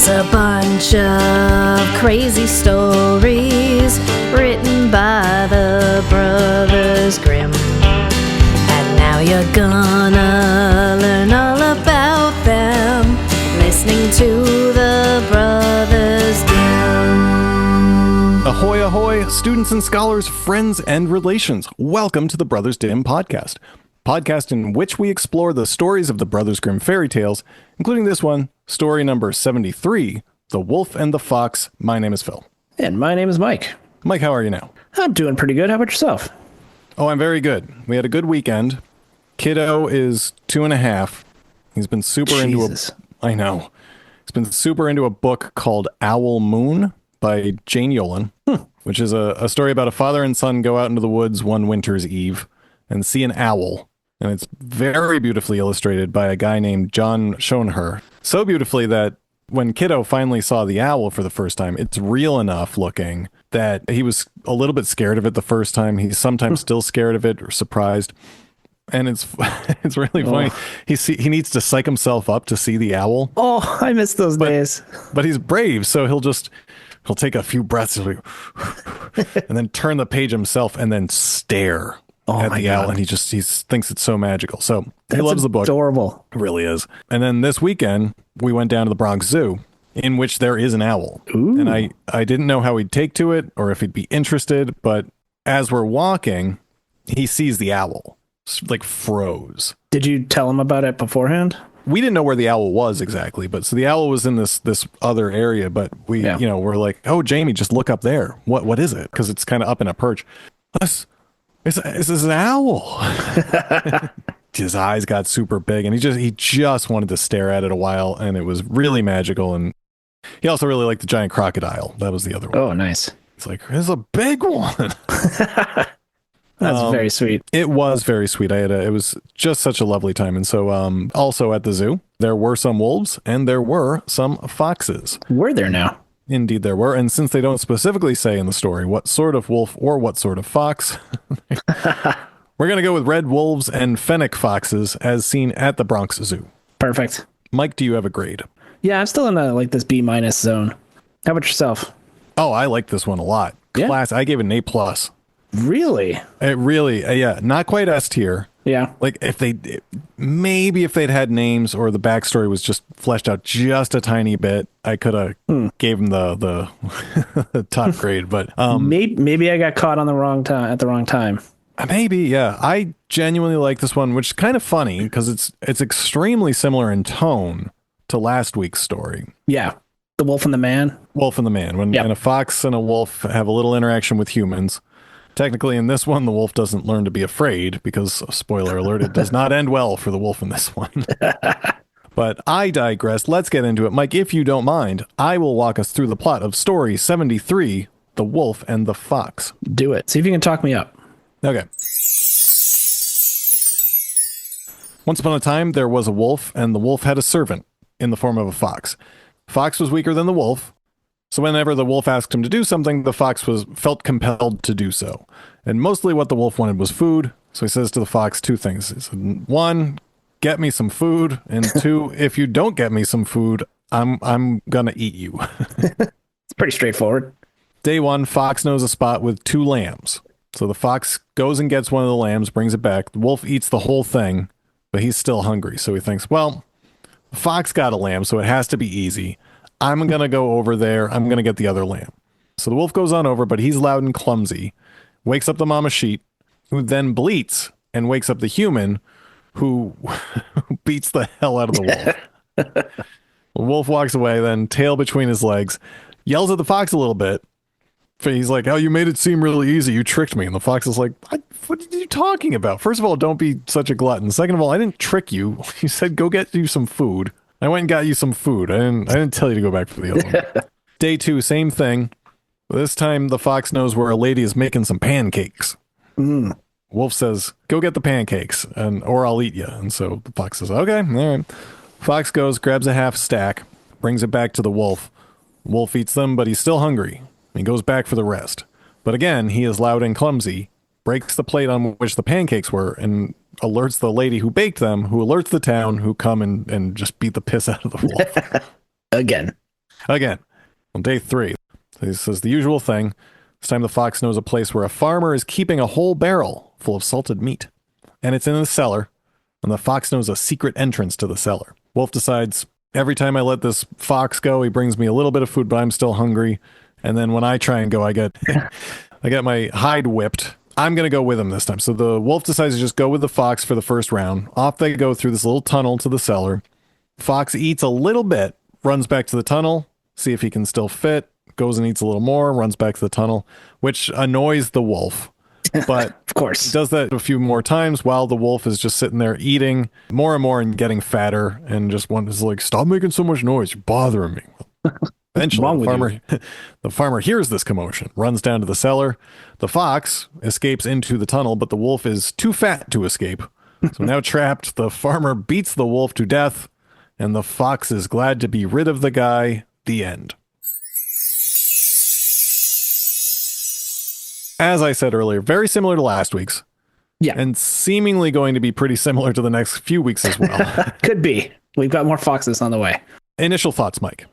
It's a bunch of crazy stories written by the Brothers Grimm. And now you're gonna learn all about them, listening to the Brothers Grimm. Ahoy, ahoy, students and scholars, friends and relations. Welcome to the Brothers Grimm podcast in which we explore the stories of the Brothers Grimm fairy tales, including this one, story number 73, The Wolf and the Fox. My name is Phil. And my name is Mike. Mike, how are you now? I'm doing pretty good. How about yourself? Oh, I'm very good. We had a good weekend. Kiddo is 2.5. He's been super into I know. He's been super into a book called Owl Moon by Jane Yolen, which is a story about a father and son go out into the woods one winter's eve and see an owl. And it's very beautifully illustrated by a guy named John Schoenherr. So beautifully that when Kiddo finally saw the owl for the first time, it's real enough looking that he was a little bit scared of it the first time. He's sometimes still scared of it or surprised. And it's really funny. He needs to psych himself up to see the owl. Oh, I miss those days. But he's brave, so he'll take a few breaths and then turn the page himself and then stare at the owl, and he thinks it's so magical. So he loves the book. Adorable. It really is. And then this weekend we went down to the Bronx Zoo, in which there is an owl. Ooh. And I didn't know how he'd take to it or if he'd be interested, but as we're walking, he sees the owl, like froze. Did you tell him about it beforehand? We didn't know where the owl was exactly, but so the owl was in this other area, but we're like, oh, Jamie, just look up there. What is it? Because it's kind of up in a perch. It's an owl. His eyes got super big, and he just wanted to stare at it a while, and it was really magical. And he also really liked the giant crocodile. That was the other one. Oh, nice. It's like, it's a big one. That's very sweet. It was very sweet. It was just such a lovely time. And so also at the zoo, there were some wolves and there were some foxes. Were there now? Indeed there were. And since they don't specifically say in the story what sort of wolf or what sort of fox, we're going to go with red wolves and fennec foxes as seen at the Bronx Zoo. Perfect. Mike, do you have a grade? Yeah, I'm still in this B- zone. How about yourself? Oh, I like this one a lot. Yeah? Class, I gave it an A+. Really? It really, yeah, not quite S tier. Yeah. Like if they'd had names or the backstory was just fleshed out just a tiny bit, I could have gave them the top grade. But maybe I got caught on the wrong time at the wrong time. Maybe, yeah. I genuinely like this one, which is kind of funny because it's extremely similar in tone to last week's story. Yeah. The Wolf and the Man. Wolf and the Man. When a fox and a wolf have a little interaction with humans. Technically, in this one, the wolf doesn't learn to be afraid because, spoiler alert, it does not end well for the wolf in this one. But I digress. Let's get into it. Mike, if you don't mind, I will walk us through the plot of story 73, The Wolf and the Fox. Do it. See if you can talk me up. Okay. Once upon a time, there was a wolf, and the wolf had a servant in the form of a fox. Fox was weaker than the wolf. So whenever the wolf asked him to do something, the fox felt compelled to do so. And mostly what the wolf wanted was food. So he says to the fox two things. He said, 1, get me some food. And 2, if you don't get me some food, I'm going to eat you. It's pretty straightforward. Day 1, fox knows a spot with 2 lambs. So the fox goes and gets one of the lambs, brings it back. The wolf eats the whole thing, but he's still hungry. So he thinks, well, the fox got a lamb, so it has to be easy. I'm going to go over there. I'm going to get the other lamb. So the wolf goes on over, but he's loud and clumsy, wakes up the mama sheep, who then bleats and wakes up the human, who beats the hell out of the wolf. The wolf walks away, then tail between his legs, yells at the fox a little bit. He's like, oh, you made it seem really easy. You tricked me. And the fox is like, what are you talking about? First of all, don't be such a glutton. Second of all, I didn't trick you. You said, go get you some food. I went and got you some food. I didn't tell you to go back for the other one. Day 2, same thing. This time the fox knows where a lady is making some pancakes. Wolf says, go get the pancakes or I'll eat you. And so the fox says, okay, all right. Fox goes, grabs a half stack, brings it back to the wolf. Wolf eats them, but he's still hungry. He goes back for the rest. But again, he is loud and clumsy, breaks the plate on which the pancakes were, and alerts the lady who baked them, who alerts the town, who come and just beat the piss out of the wolf. Again. Again, on day 3, he says the usual thing. This time the fox knows a place where a farmer is keeping a whole barrel full of salted meat. And it's in the cellar. And the fox knows a secret entrance to the cellar. Wolf decides, every time I let this fox go, he brings me a little bit of food, but I'm still hungry. And then when I try and go, I get my hide whipped. I'm going to go with him this time. So the wolf decides to just go with the fox for the first round. Off they go through this little tunnel to the cellar. Fox eats a little bit, runs back to the tunnel, see if he can still fit, goes and eats a little more, runs back to the tunnel, which annoys the wolf. But Of course. does that a few more times while the wolf is just sitting there eating more and more and getting fatter, and just one is like, stop making so much noise, you're bothering me. Eventually, Wrong with the farmer hears this commotion, runs down to the cellar. The fox escapes into the tunnel, but the wolf is too fat to escape. So now trapped, the farmer beats the wolf to death, and the fox is glad to be rid of the guy. The end. As I said earlier, very similar to last week's. Yeah. And seemingly going to be pretty similar to the next few weeks as well. Could be. We've got more foxes on the way. Initial thoughts, Mike.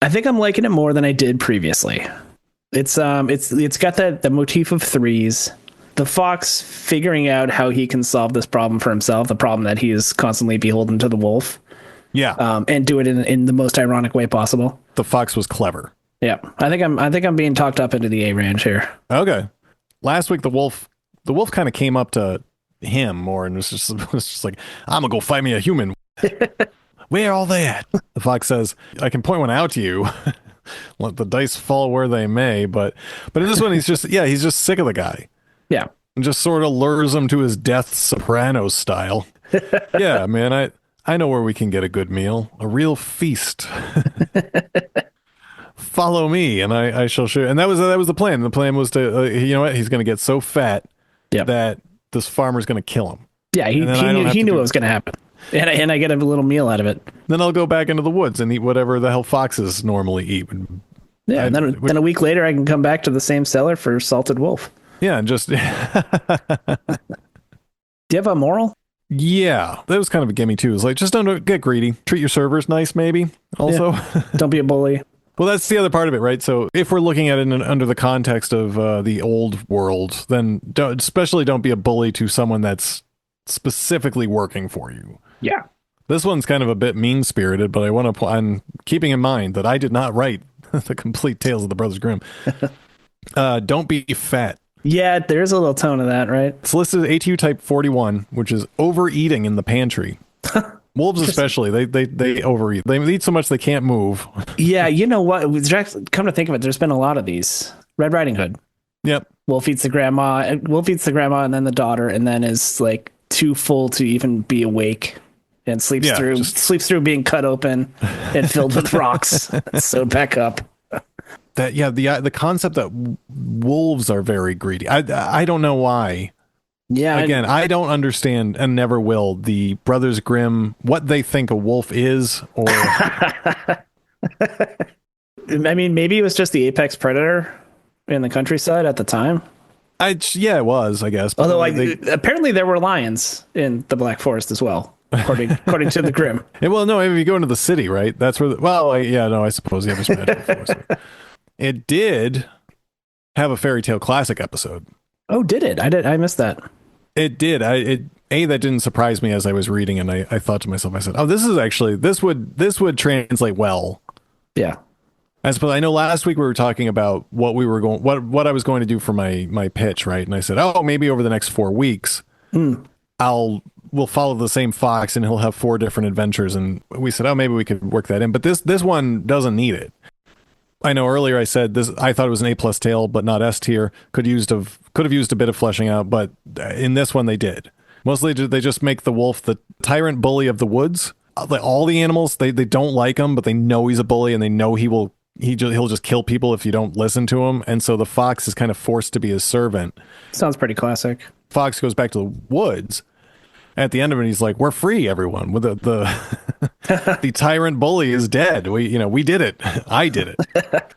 I think I'm liking it more than I did previously. It's got the motif of threes. The fox figuring out how he can solve this problem for himself, the problem that he is constantly beholden to the wolf. Yeah. And do it in the most ironic way possible. The fox was clever. Yeah. I think I'm being talked up into the A range here. Okay. Last week the wolf kind of came up to him more and was just like, I'm gonna go find me a human. Where are they at? The fox says, I can point one out to you. Let the dice fall where they may, but in this one he's just sick of the guy. Yeah. And just sort of lures him to his death Sopranos style. Yeah, man, I know where we can get a good meal. A real feast. Follow me and I shall show you. And that was the plan. The plan was to, you know what? He's going to get so fat that this farmer's going to kill him. Yeah, he knew it was going to happen. And I get a little meal out of it. Then I'll go back into the woods and eat whatever the hell foxes normally eat. Yeah, and then a week later I can come back to the same cellar for salted wolf. Yeah, and just... Do you have a moral? Yeah, that was kind of a gimme too. It's like, just don't get greedy. Treat your servers nice, maybe, also. Yeah. Don't be a bully. Well, that's the other part of it, right? So if we're looking at it under the context of the old world, then especially don't be a bully to someone that's specifically working for you. Yeah. This one's kind of a bit mean-spirited, but I'm keeping in mind that I did not write the complete Tales of the Brothers Grimm. Don't be fat. Yeah, there's a little tone of that, right? It's listed as ATU type 41, which is overeating in the pantry. Wolves especially, they overeat. They eat so much they can't move. Yeah, you know what? Come to think of it, there's been a lot of these. Red Riding Hood. Yep. Wolf eats the grandma, and then the daughter, and then is like too full to even be awake, and sleeps through being cut open and filled with rocks, sewed back up. The concept that wolves are very greedy. I don't know why. Yeah. Again, I don't understand and never will the Brothers Grimm, what they think a wolf is, or I mean, maybe it was just the apex predator in the countryside at the time. It was, I guess. Although apparently there were lions in the Black Forest as well, according to the Grimm. Well, no, if you go into the city, right? That's where. I suppose you have a magical forest. It did have a Fairy Tale Classic episode. Oh, did it? I missed that. It did. That didn't surprise me as I was reading, and I thought to myself, I said, "Oh, this would translate well." Yeah. I suppose I know last week we were talking about what I was going to do for my pitch, right? And I said, "Oh, maybe over the next 4 weeks, we'll follow the same fox, and he'll have 4 different adventures." And we said, "Oh, maybe we could work that in." But this one doesn't need it. I know earlier I said this. I thought it was an A+ tale, but not S tier. Could have used a bit of fleshing out, but in this one they did. Mostly they just make the wolf the tyrant bully of the woods. All the animals they don't like him, but they know he's a bully, and they know he'll just kill people if you don't listen to him. And so the fox is kind of forced to be his servant. Sounds pretty classic. Fox goes back to the woods. At the end of it, he's like, "We're free, everyone. With the tyrant bully is dead. We did it. I did it.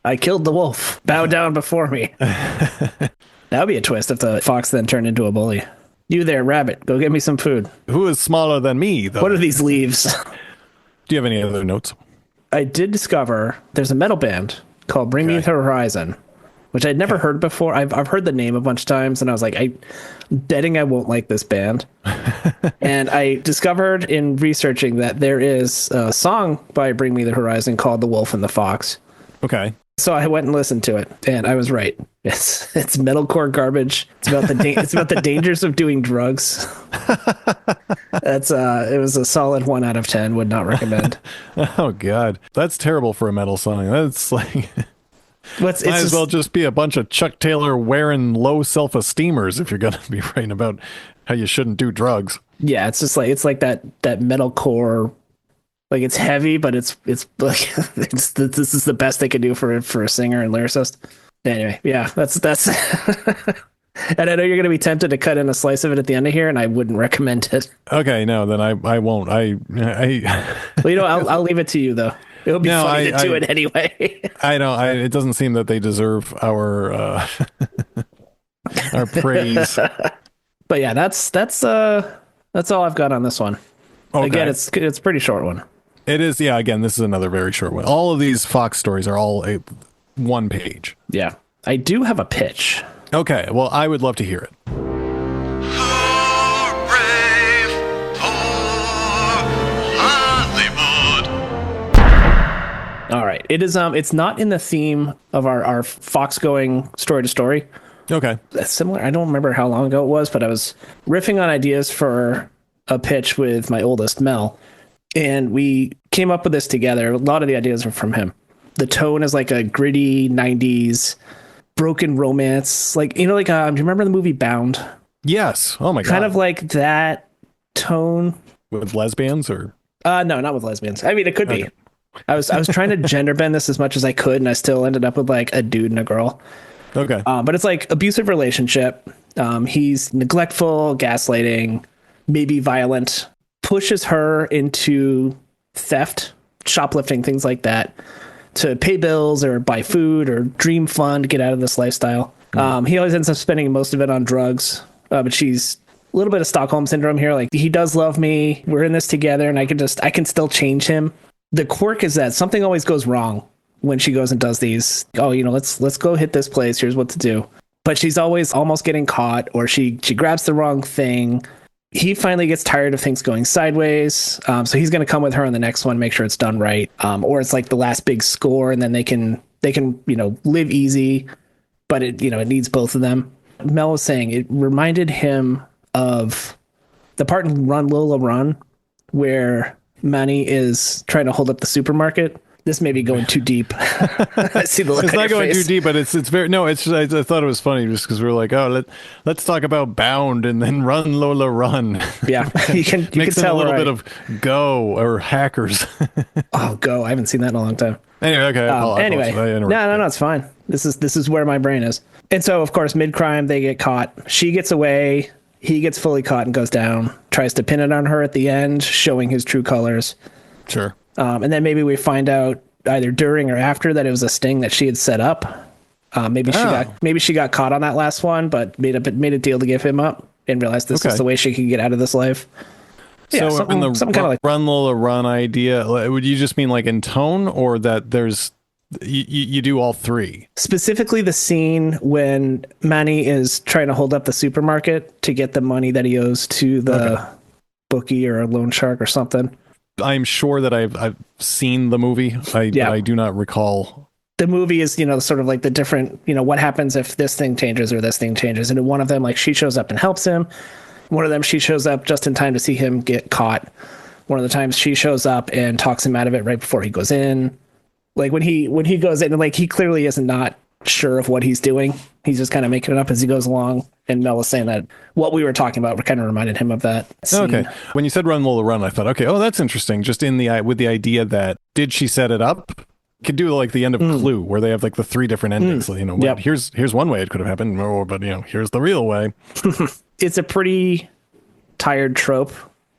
I killed the wolf. Bow down before me." That would be a twist if the fox then turned into a bully. "You there, rabbit, go get me some food." Who is smaller than me, though? What are these leaves? Do you have any other notes? I did discover there's a metal band called Bring Me the Horizon, which I'd never heard before. I've heard the name a bunch of times, and I was like, I'm betting I won't like this band. And I discovered in researching that there is a song by Bring Me the Horizon called The Wolf and the Fox. Okay. So I went and listened to it, and I was right. It's metalcore garbage. It's about it's about the dangers of doing drugs. It was a solid 1 out of 10. Would not recommend. Oh God, that's terrible for a metal song. That's like Might as well just be a bunch of Chuck Taylor wearing low self-esteemers if you're gonna be writing about how you shouldn't do drugs. Yeah, it's just like that metalcore. Like it's heavy, but it's like this is the best they could do for a singer and lyricist. Anyway, yeah, that's and I know you're gonna be tempted to cut in a slice of it at the end of here, and I wouldn't recommend it. Okay, no, then I won't. Well, I'll leave it to you though. It'll be funny to do it anyway. I don't. It doesn't seem that they deserve our our praise. But yeah, that's all I've got on this one. Okay. Again, it's a pretty short one. It is, yeah. Again, this is another very short one. All of these Fox stories are all one page. Yeah, I do have a pitch. Okay, well, I would love to hear it. All right, it is. It's not in the theme of our Fox going story to story. Okay. That's similar. I don't remember how long ago it was, but I was riffing on ideas for a pitch with my oldest, Mel, and we came up with this together. A lot of the ideas are from him. The tone is like a gritty 90s broken romance. Like, do you remember the movie Bound? Yes. Oh my God. Kind of like that tone. With lesbians or? No, not with lesbians. I mean, it could be. I was trying to gender bend this as much as I could, and I still ended up with like a dude and a girl. Okay. But it's like abusive relationship. He's neglectful, gaslighting, maybe violent, pushes her into theft, shoplifting, things like that, to pay bills or buy food or dream fun to get out of this lifestyle. He always ends up spending most of it on drugs, but she's a little bit of Stockholm syndrome here. Like, he does love me. We're in this together, and I can still change him. The quirk is that something always goes wrong when she goes and does these. Oh, let's go hit this place. Here's what to do. But she's always almost getting caught, or she grabs the wrong thing. He finally gets tired of things going sideways. So he's going to come with her on the next one, make sure it's done right. Or it's like the last big score, and then they can live easy, but it needs both of them. Mel was saying it reminded him of the part in Run Lola Run where Manny is trying to hold up the supermarket. This may be going too deep. I see the look. It's on not your going face. too deep, but it's very no. It's just, I thought it was funny just because we were like, oh, let's talk about Bound and then Run Lola Run. Yeah, you can Mix in tell a little bit of Go or Hackers. Oh, Go! I haven't seen that in a long time. Anyway, okay. Anyway, no, it's fine. This is where my brain is. And so, of course, mid-crime, they get caught. She gets away. He gets fully caught and goes down. Tries to pin it on her at the end, showing his true colors. Sure. And then maybe we find out either during or after that it was a sting that she had set up. Maybe she got caught on that last one, but made a deal to give him up and realized this was the way she could get out of this life. Yeah, so in the something kind of like Run Lola Run idea, would you just mean like in tone, or that there's you do all three? Specifically the scene when Manny is trying to hold up the supermarket to get the money that he owes to the bookie or a loan shark or something. I'm sure that I've seen the movie. I do not recall. The movie is, sort of like the different, what happens if this thing changes or this thing changes. And in one of them, like, she shows up and helps him. One of them, she shows up just in time to see him get caught. One of the times she shows up and talks him out of it right before he goes in. Like when he goes in, like, he clearly is not sure of what he's doing. He's just kind of making it up as he goes along. And Mel was saying that what we were talking about kind of reminded him of that scene. Okay. When you said Run Lola Run, I thought, okay, that's interesting. Just with the idea that, did she set it up? Could do like the end of Clue, where they have like the three different endings. Yep. Here's one way it could have happened, but here's the real way. It's a pretty tired trope,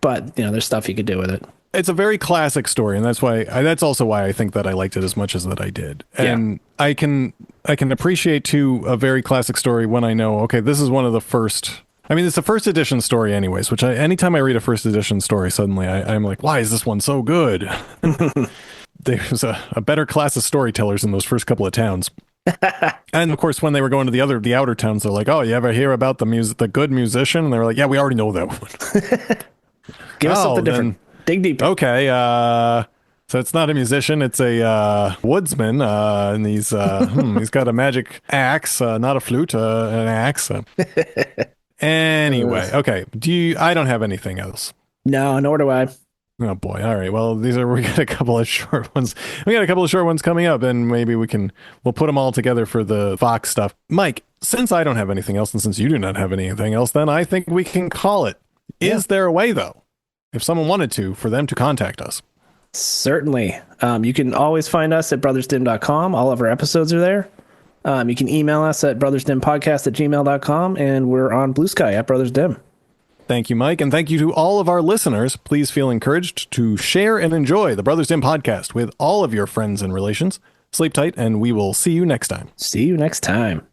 but there's stuff you could do with it. It's a very classic story, and that's also why I think that I liked it as much as that I did. And I can appreciate too a very classic story when I know, okay, this is one of the first. I mean, it's a first edition story, anyways. Which anytime I read a first edition story, suddenly I'm like, why is this one so good? there's a better class of storytellers in those first couple of towns. And of course, when they were going to the outer towns, they're like, "Oh, you ever hear about the good musician?" And they were like, "Yeah, we already know that one." Give us something different. Dig deep. Okay, so it's not a musician; it's a woodsman, and he's got a magic axe, not a flute, an axe. Anyway, okay. I don't have anything else. No, nor do I. Oh boy. All right. Well, we got a couple of short ones. We got a couple of short ones coming up, and maybe we'll put them all together for the Fox stuff. Mike, since I don't have anything else, and since you do not have anything else, then I think we can call it. Yeah. Is there a way, though, if someone wanted to, for them to contact us? Certainly. You can always find us at brothersdim.com. All of our episodes are there. You can email us at brothersdimpodcast@gmail.com, and we're on Blue Sky at brothersdim. Thank you, Mike, and thank you to all of our listeners. Please feel encouraged to share and enjoy the Brothers Dim podcast with all of your friends and relations. Sleep tight, and we will see you next time. See you next time.